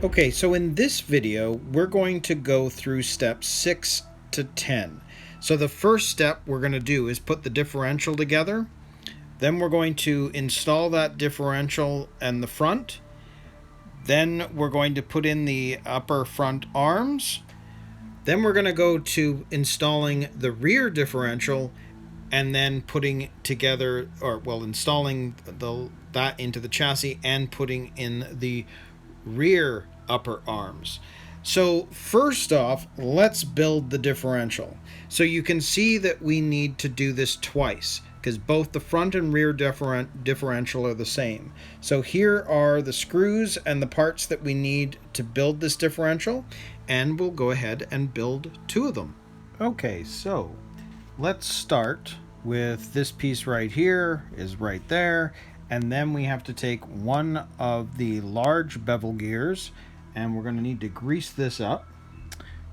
Okay, so in this video, we're going to go through steps 6 to 10. So the first step we're going to do is put the differential together. Then we're going to install that differential and the front. Then we're going to put in the upper front arms. Then we're going to go to installing the rear differential and then putting together, installing that into the chassis and putting in the rear upper arms. So first off, let's build the differential. So you can see that we need to do this twice because both the front and rear differential are the same. So here are the screws and the parts that we need to build this differential, and we'll go ahead and build two of them. Okay, so let's start with this piece right here is right there, and then we have to take one of the large bevel gears and we're going to need to grease this up.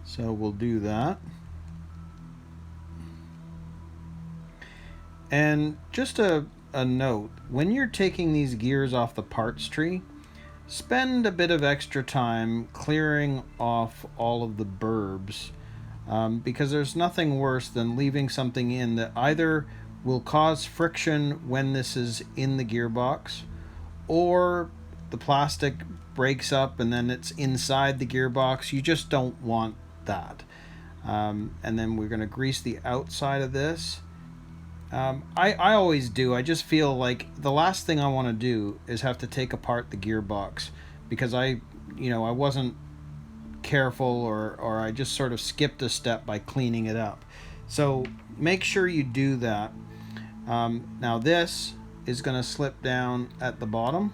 So we'll do that. And just a note, when you're taking these gears off the parts tree, spend a bit of extra time clearing off all of the burbs, because there's nothing worse than leaving something in that either will cause friction when this is in the gearbox, or the plastic breaks up and then it's inside the gearbox. You just don't want that. And then we're going to grease the outside of this. I always do. I just feel like the last thing I want to do is have to take apart the gearbox because I wasn't careful, or I just sort of skipped a step by cleaning it up. So make sure you do that. Now this is going to slip down at the bottom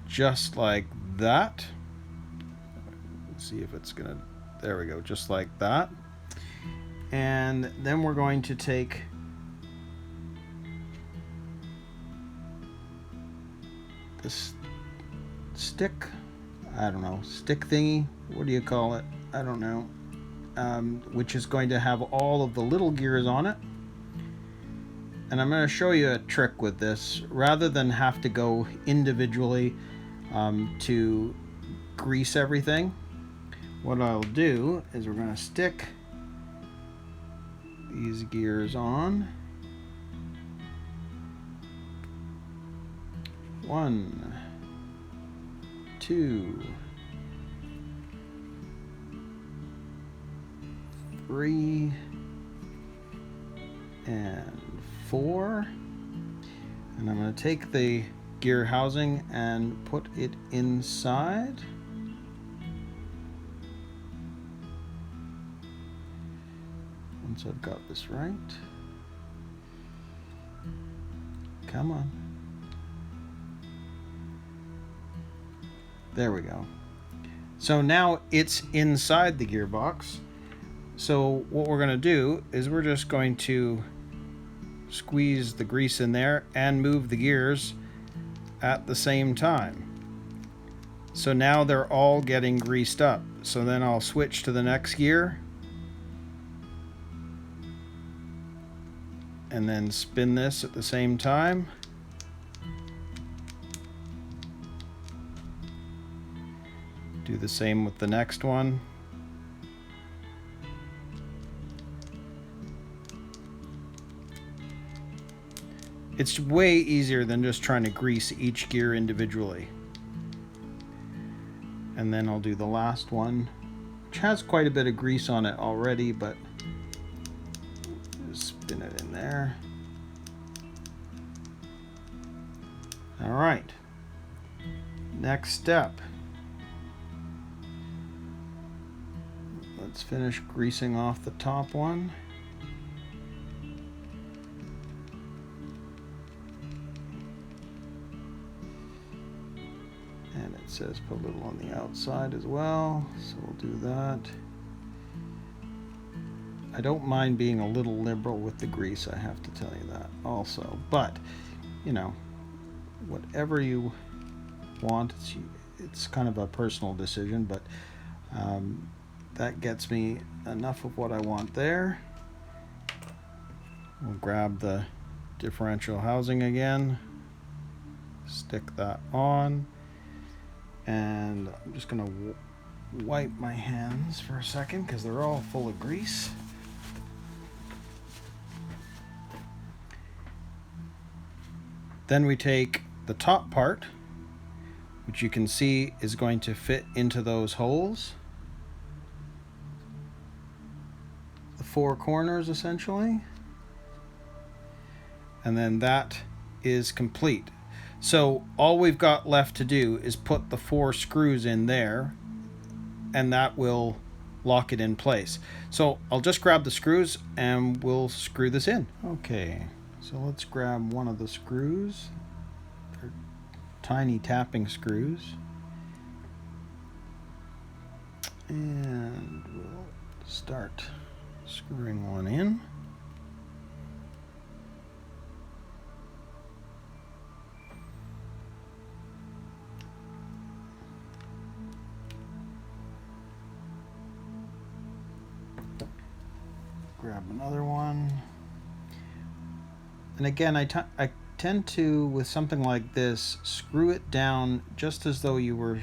just like that. Let's see if it's gonna, there we go, just like that. And then we're going to take this stick, I don't know, stick thingy, what do you call it? I don't know. Which is going to have all of the little gears on it. And I'm going to show you a trick with this. Rather than have to go individually to grease everything, what I'll do is we're going to stick these gears on. 1, 2, 3, and 4. And I'm going to take the gear housing and put it inside. Once I've got this right. Come on. There we go. So now it's inside the gearbox. So what we're going to do is we're just going to squeeze the grease in there and move the gears at the same time. So now they're all getting greased up. So then I'll switch to the next gear and then spin this at the same time. Do the same with the next one. It's way easier than just trying to grease each gear individually. And then I'll do the last one, which has quite a bit of grease on it already, but just spin it in there. All right. Next step. Let's finish greasing off the top one. And it says put a little on the outside as well, so we'll do that. I don't mind being a little liberal with the grease, I have to tell you that also. But, you know, whatever you want, it's kind of a personal decision, but that gets me enough of what I want there. We'll grab the differential housing again, stick that on, And I'm just going to wipe my hands for a second because they're all full of grease. Then we take the top part, which you can see is going to fit into those holes. The four corners essentially. And then that is complete. So all we've got left to do is put the 4 screws in there, and that will lock it in place. So I'll just grab the screws and we'll screw this in. Okay, so let's grab one of the screws. They're tiny tapping screws. And we'll start screwing one in. Grab another one. And again, I tend to, with something like this, screw it down just as though you were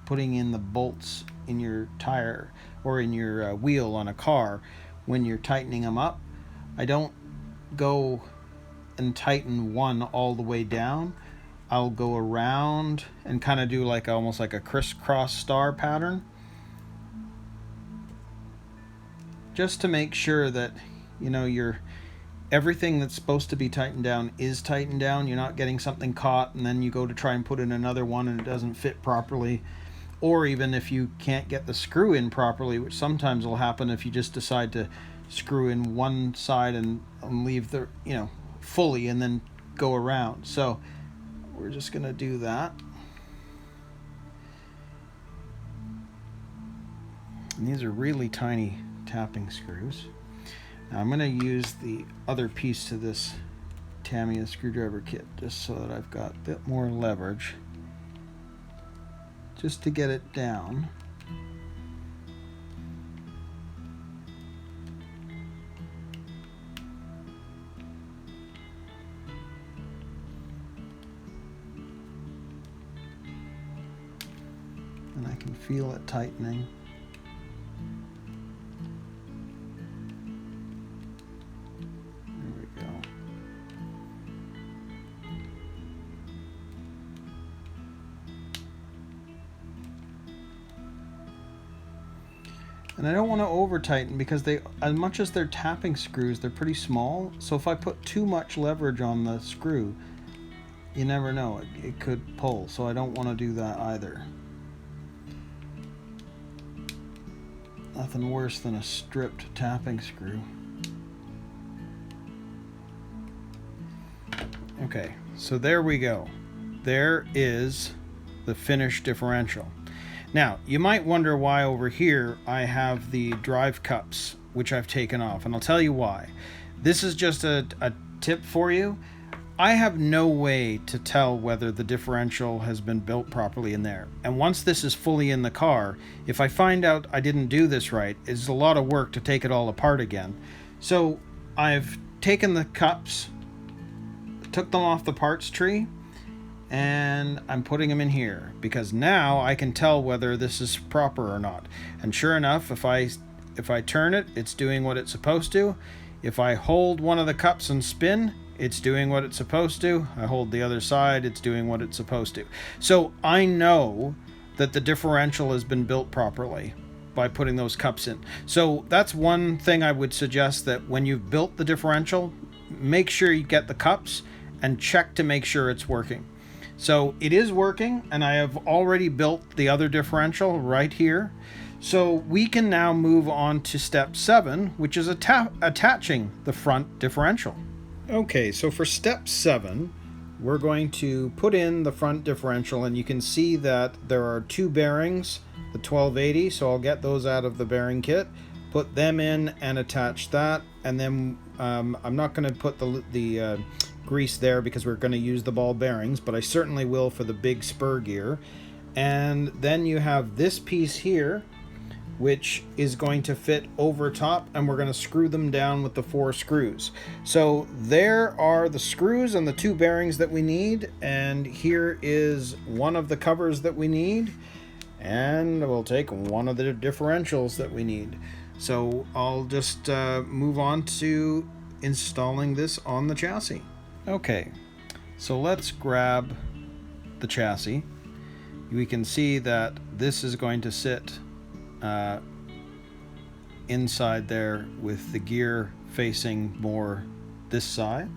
putting in the bolts in your tire or in your wheel on a car when you're tightening them up. I don't go and tighten one all the way down. I'll go around and kind of do like almost like a crisscross star pattern, just to make sure that, you know, everything that's supposed to be tightened down is tightened down. You're not getting something caught and then you go to try and put in another one and it doesn't fit properly. Or even if you can't get the screw in properly, which sometimes will happen if you just decide to screw in one side and leave the, you know, fully and then go around. So we're just going to do that. And these are really tiny tapping screws. Now I'm going to use the other piece to this Tamiya screwdriver kit just so that I've got a bit more leverage, just to get it down. And I can feel it tightening. And I don't want to over tighten because they, as much as they're tapping screws, they're pretty small. So if I put too much leverage on the screw, you never know, it could pull. So I don't want to do that either. Nothing worse than a stripped tapping screw. Okay, so there we go. There is the finished differential. Now, you might wonder why over here I have the drive cups, which I've taken off, and I'll tell you why. This is just a tip for you. I have no way to tell whether the differential has been built properly in there. And once this is fully in the car, if I find out I didn't do this right, it's a lot of work to take it all apart again. So I've taken the cups, took them off the parts tree, and I'm putting them in here because now I can tell whether this is proper or not. And sure enough, if I turn it, it's doing what it's supposed to. If I hold one of the cups and spin, it's doing what it's supposed to. I hold the other side, it's doing what it's supposed to. So I know that the differential has been built properly by putting those cups in. So that's one thing I would suggest, that when you've built the differential, make sure you get the cups and check to make sure it's working. So it is working, and I have already built the other differential right here. So we can now move on to step 7, which is attaching the front differential. Okay, so for step 7, we're going to put in the front differential, and you can see that there are 2 bearings, the 1280, so I'll get those out of the bearing kit, put them in and attach that, and then I'm not going to put the grease there because we're going to use the ball bearings, but I certainly will for the big spur gear. And then you have this piece here, which is going to fit over top, and we're going to screw them down with the 4 screws. So there are the screws and the 2 bearings that we need, and here is one of the covers that we need, and we'll take one of the differentials that we need. So I'll just move on to installing this on the chassis. Okay, so let's grab the chassis. We can see that this is going to sit inside there with the gear facing more this side.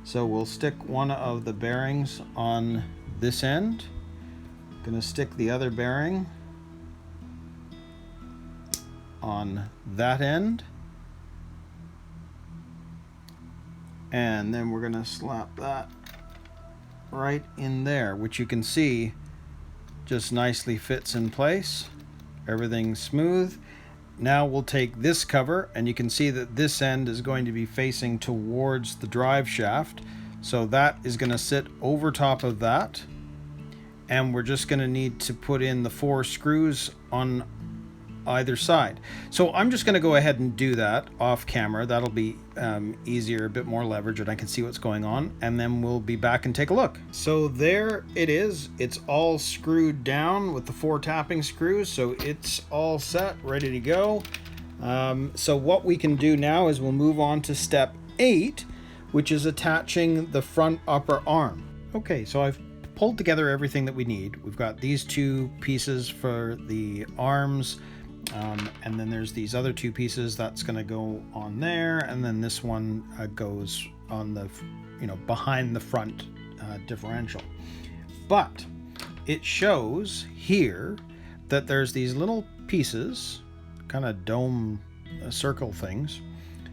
So we'll stick one of the bearings on this end. Gonna stick the other bearing on that end, and then we're gonna slap that right in there, which you can see just nicely fits in place. Everything's smooth. Now we'll take this cover, and you can see that this end is going to be facing towards the drive shaft, so that is going to sit over top of that, and we're just going to need to put in the 4 screws on either side. So I'm just going to go ahead and do that off camera. That'll be easier, a bit more leverage, and I can see what's going on, and then we'll be back and take a look. So there it is. It's all screwed down with the 4 tapping screws, so it's all set, ready to go. So what we can do now is we'll move on to step 8, which is attaching the front upper arm. Okay, so I've pulled together everything that we need. We've got these 2 pieces for the arms, and then there's these other 2 pieces that's going to go on there, and then this one goes on the, behind the front differential. But it shows here that there's these little pieces, kind of dome circle things,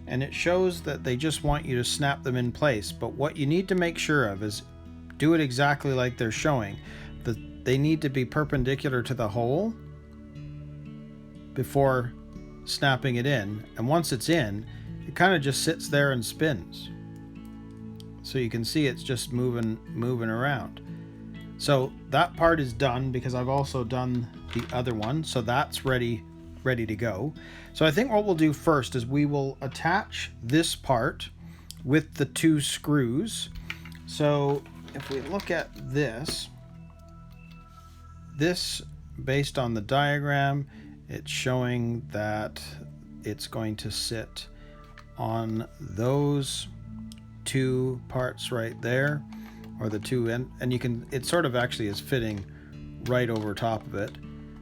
and it shows that they just want you to snap them in place. But what you need to make sure of is do it exactly like they're showing. That they need to be perpendicular to the hole before snapping it in, and once it's in, it kind of just sits there and spins. So you can see it's just moving around. So that part is done because I've also done the other one, so that's ready to go. So I think what we'll do first is we will attach this part with the 2 screws. So if we look at this based on the diagram, it's showing that it's going to sit on those 2 parts right there, or the 2 end, and you can, it sort of actually is fitting right over top of it.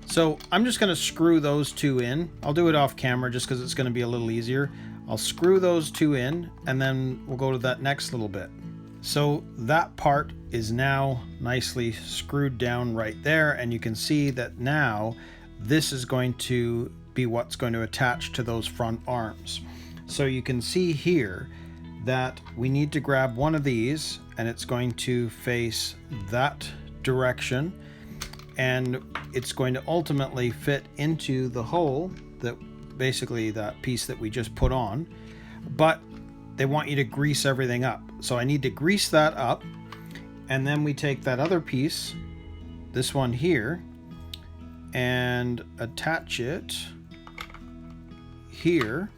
So I'm just going to screw those 2 in. I'll do it off camera just because it's going to be a little easier. I'll screw those 2 in, and then we'll go to that next little bit. So that part is now nicely screwed down right there, and you can see that now this is going to be what's going to attach to those front arms. So you can see here that we need to grab one of these, and it's going to face that direction, and it's going to ultimately fit into the hole, that basically that piece that we just put on. But they want you to grease everything up, so I need to grease that up, and then we take that other piece, this one here, and attach it here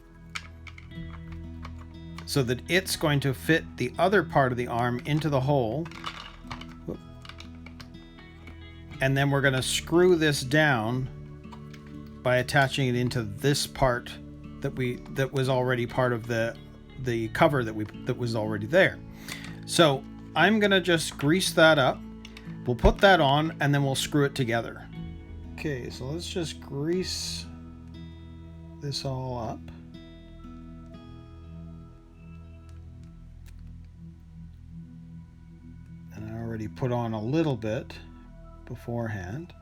so that it's going to fit the other part of the arm into the hole. And then we're going to screw this down by attaching it into this part that was already part of the cover that was already there. So I'm going to just grease that up. We'll put that on, and then we'll screw it together. Okay, so let's just grease this all up. And I already put on a little bit beforehand.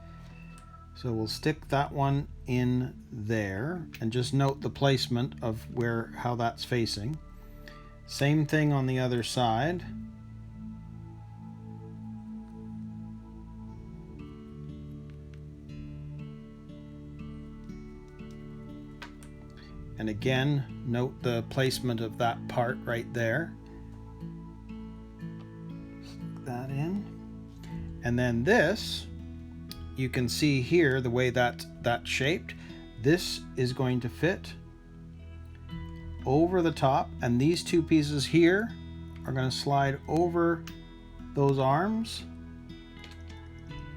So we'll stick that one in there, and just note the placement of how that's facing. Same thing on the other side. And again, note the placement of that part right there. Stick that in. And then this, you can see here the way that's shaped. this is going to fit over the top, and these two pieces here are going to slide over those arms,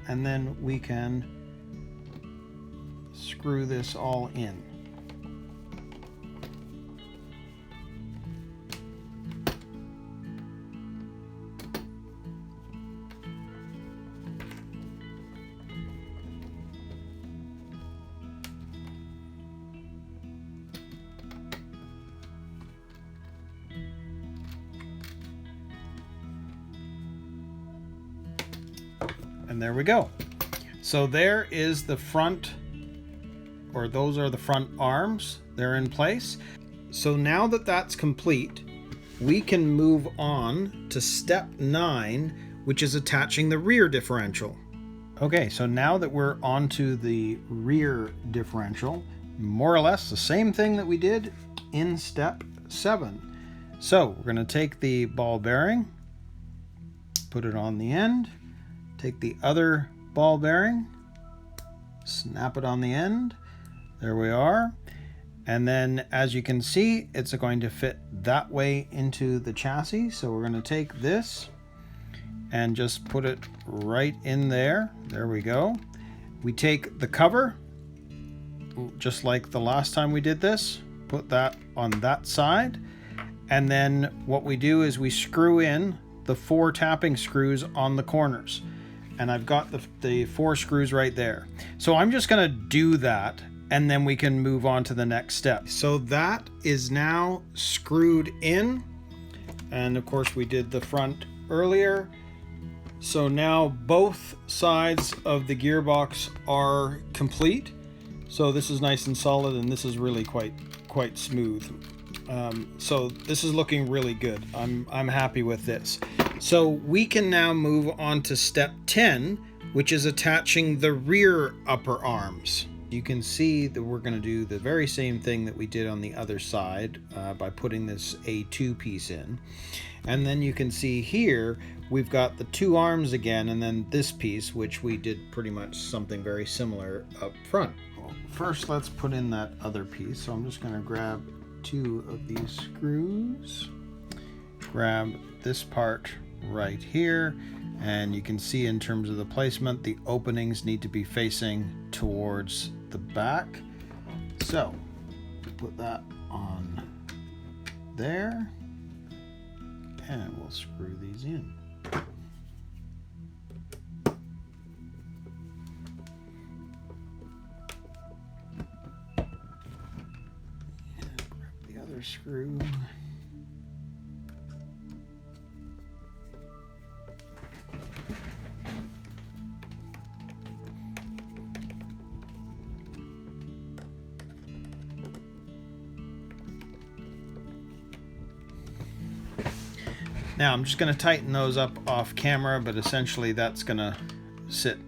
and then we can screw this all in. And there we go. So there is the front, or those are the front arms. They're in place. So now that that's complete, we can move on to step 9, which is attaching the rear differential. Okay, so now that we're onto the rear differential, more or less the same thing that we did in step 7. So we're going to take the ball bearing, put it on the end, take the other ball bearing, snap it on the end. There we are. And then as you can see, it's going to fit that way into the chassis. So we're going to take this and just put it right in there. There we go. We take the cover, just like the last time we did this, put that on that side. And then what we do is we screw in the 4 tapping screws on the corners. And I've got the 4 screws right there. So I'm just going to do that, and then we can move on to the next step. So that is now screwed in. And of course we did the front earlier. So now both sides of the gearbox are complete. So this is nice and solid, and this is really quite smooth. So this is looking really good. I'm happy with this. So we can now move on to step 10, which is attaching the rear upper arms. You can see that we're going to do the very same thing that we did on the other side by putting this A2 piece in. And then you can see here we've got the 2 arms again, and then this piece, which we did pretty much something very similar up front. Well, first let's put in that other piece. So I'm just going to grab 2 of these screws, grab this part right here, and you can see in terms of the placement, the openings need to be facing towards the back. So put that on there, and we'll screw these in. And grab the other screw. Now I'm just going to tighten those up off camera, but essentially that's going to sit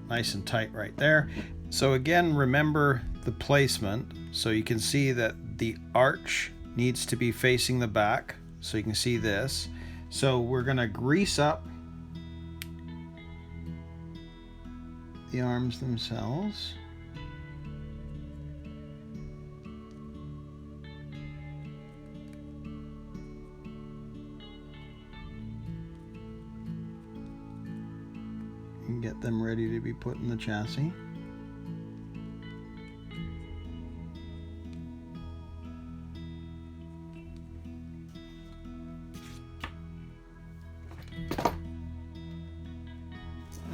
nice and tight right there. So again, remember the placement. So you can see that the arch needs to be facing the back. So you can see this. So we're going to grease up the arms themselves. And get them ready to be put in the chassis.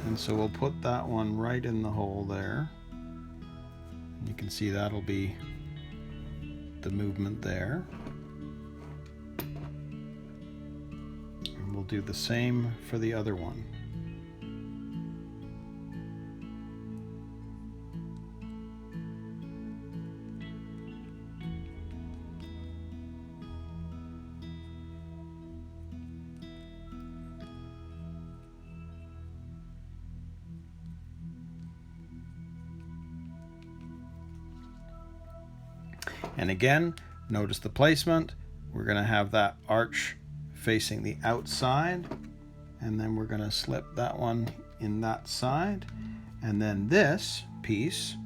And so we'll put that one right in the hole there. You can see that'll be the movement there. And we'll do the same for the other one. And again, notice the placement. We're going to have that arch facing the outside, and then we're going to slip that one in that side. And then this piece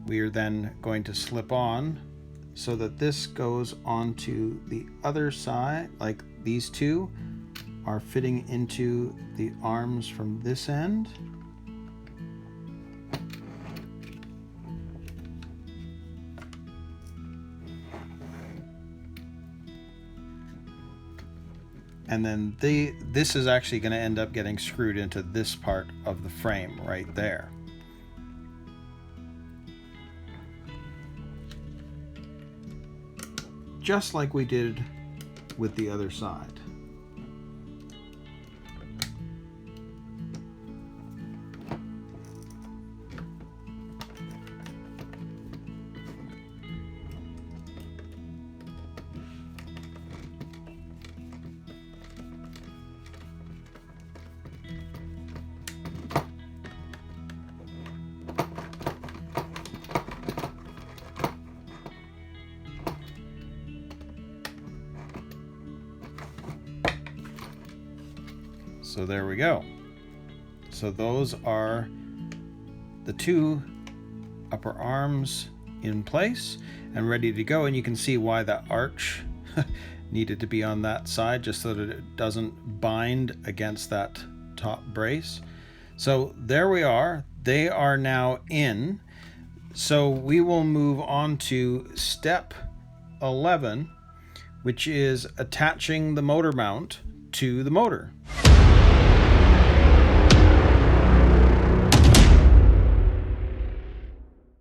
we are then going to slip on so that this goes onto the other side, like these two are fitting into the arms from this end. And then this is actually going to end up getting screwed into this part of the frame right there. Just like we did with the other side. So there we go. So those are the two upper arms in place and ready to go. And you can see why that arch needed to be on that side, just so that it doesn't bind against that top brace. So there we are. They are now in. So we will move on to step 11, which is attaching the motor mount to the motor.